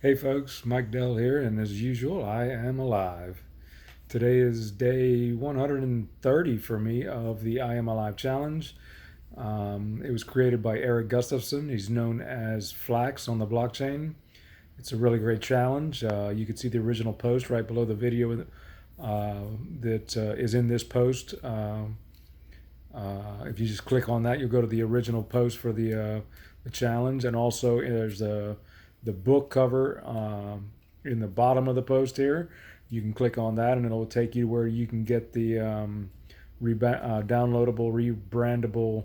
Hey folks, Mike Dell here, and as usual, I am alive. Today is day 130 for me of the I Am Alive Challenge. It was created by Eric Gustafson. He's known as Flax on the blockchain. It's a really great challenge. You can see the original post right below the video that is in this post. If you just click on that, you'll go to the original post for the challenge, and also there's the book cover in the bottom of the post here. You can click on that, and it'll take you where you can get the downloadable, rebrandable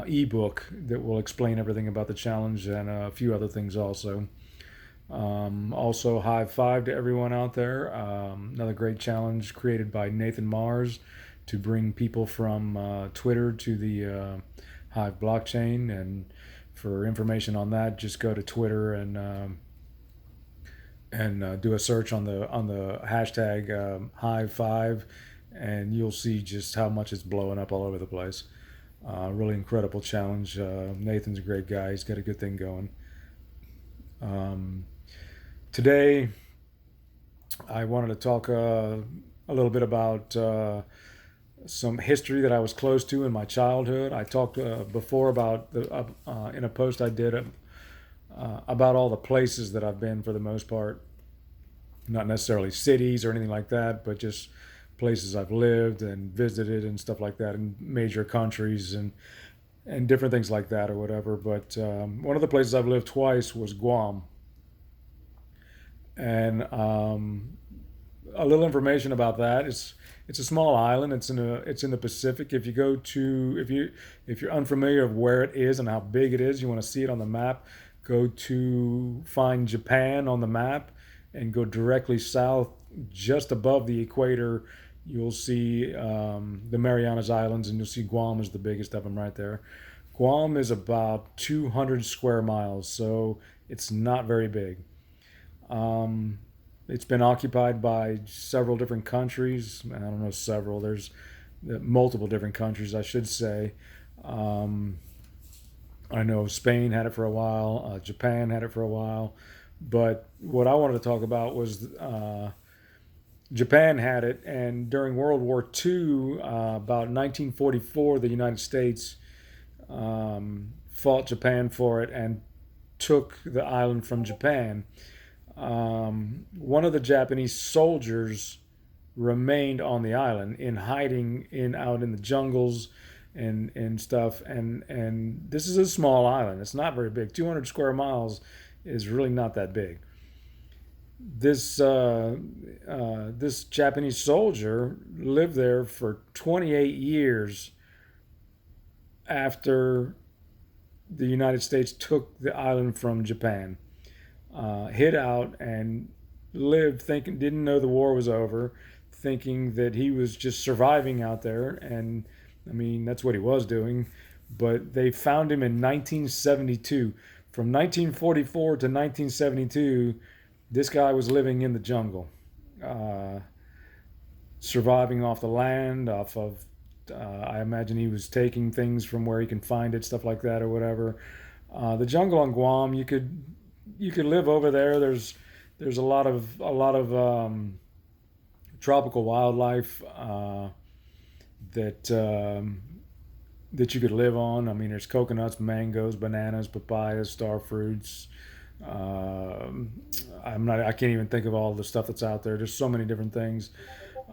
ebook that will explain everything about the challenge and a few other things also. Also, high five to everyone out there. Another great challenge created by Nathan Mars to bring people from Twitter to the Hive blockchain. And for information on that, just go to Twitter and do a search on the hashtag Hive5, and you'll see just how much it's blowing up all over the place. Really incredible challenge. Nathan's a great guy. He's got a good thing going. Um, Today, I wanted to talk a little bit about some history that I was close to in my childhood. I talked before about in a post I did about all the places that I've been for the most part, not necessarily cities or anything like that, but just places I've lived and visited and stuff like that in major countries and different things like that or whatever. But one of the places I've lived twice was Guam, and a little information about that. It's a small island. It's in the Pacific. If you go to if you're unfamiliar of where it is and how big it is, you want to see it on the map. Go to find Japan on the map and go directly south, just above the equator. You'll see the Marianas Islands, and you'll see Guam is the biggest of them right there. Guam is about 200 square miles, so it's not very big. Um, it's been occupied by several different countries. I don't know, several. There's multiple different countries, I should say. Um, I know Spain had it for a while, Japan had it for a while. But what I wanted to talk about was Japan had it, and during World War II, about 1944, the United States fought Japan for it and took the island from Japan. One of the Japanese soldiers remained on the island in hiding in out in the jungles and stuff. And this is a small island. It's not very big. 200 square miles is really not that big. This Japanese soldier lived there for 28 years after the United States took the island from Japan. Hid out and lived thinking, didn't know the war was over, thinking that he was just surviving out there. And I mean, that's what he was doing. But they found him in 1972. From 1944 to 1972, this guy was living in the jungle, uh, surviving off the land, off of. I imagine he was taking things from where he can find it, stuff like that, or whatever. The jungle on Guam, you could live over there. There's a lot of tropical wildlife that that you could live on. I mean, there's coconuts, mangoes, bananas, papayas, star fruits. Um I can't even think of all the stuff that's out there. There's so many different things.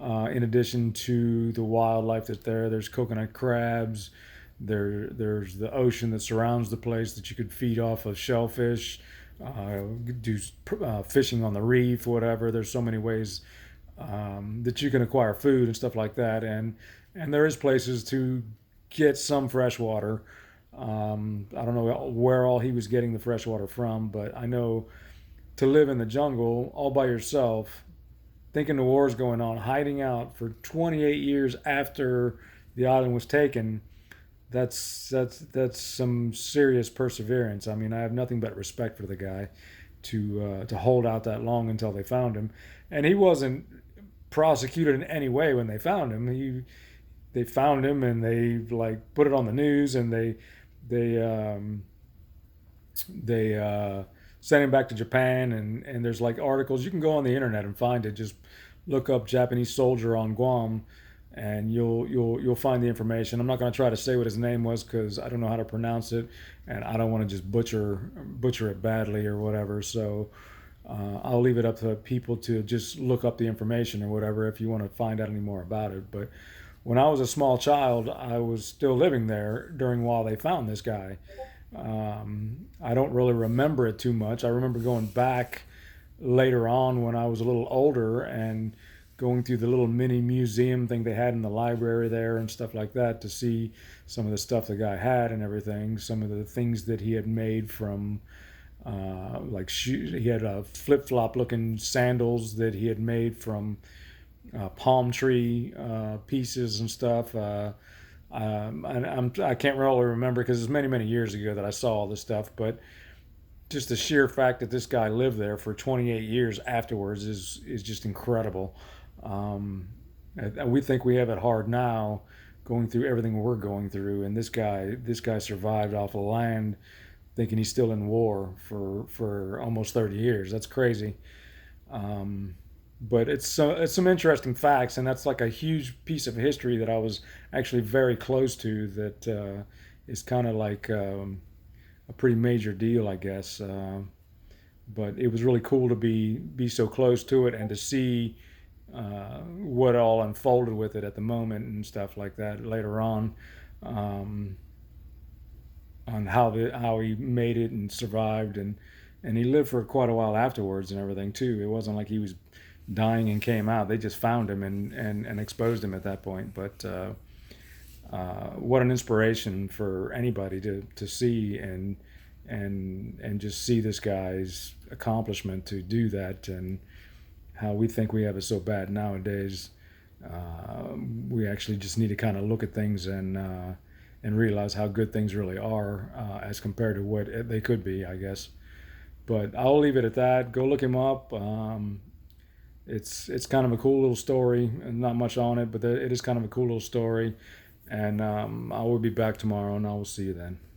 In addition to the wildlife that's there, there's coconut crabs. There's the ocean that surrounds the place that you could feed off of shellfish, do fishing on the reef, whatever. There's so many ways that you can acquire food and stuff like that, and there is places to get some fresh water. I don't know where all he was getting the fresh water from, but I know to live in the jungle all by yourself, thinking the war is going on, hiding out for 28 years after the island was taken, that's some serious perseverance. I mean, I have nothing but respect for the guy to hold out that long until they found him, and he wasn't prosecuted in any way when they found him. They found him and they like put it on the news, and they they sent him back to Japan, and there's like articles you can go on the internet and find it. Just look up Japanese soldier on Guam, and you'll find the information. I'm not going to try to say what his name was because I don't know how to pronounce it, and I don't want to just butcher it badly or whatever. So I'll leave it up to people to just look up the information or whatever if you want to find out any more about it. But when I was a small child, I was still living there during while they found this guy. I don't really remember it too much. I remember going back later on when I was a little older and going through the little mini museum thing they had in the library there and stuff like that to see some of the stuff the guy had and everything. Some of the things that he had made from like shoes. He had flip flop looking sandals that he had made from palm tree pieces and stuff. I can't really remember because it's many years ago that I saw all this stuff, but just the sheer fact that this guy lived there for 28 years afterwards is just incredible. Um, we think we have it hard now, going through everything we're going through, and this guy survived off the land, thinking he's still in war for almost 30 years. That's crazy. Um, but it's some interesting facts, and that's like a huge piece of history that I was actually very close to. That is kind of like a pretty major deal, I guess. But it was really cool to be so close to it and to see what all unfolded with it at the moment and stuff like that later um, on how he made it and survived, and he lived for quite a while afterwards and everything too. It wasn't like he was dying and came out. They just found him and exposed him at that point. But what an inspiration for anybody to see and just see this guy's accomplishment to do that, and how we think we have it so bad nowadays. We actually just need to kind of look at things and realize how good things really are as compared to what they could be, I guess. But I'll leave it at that. Go look him up. It's kind of a cool little story, and not much on it, but it is kind of a cool little story. And I will be back tomorrow, and I will see you then.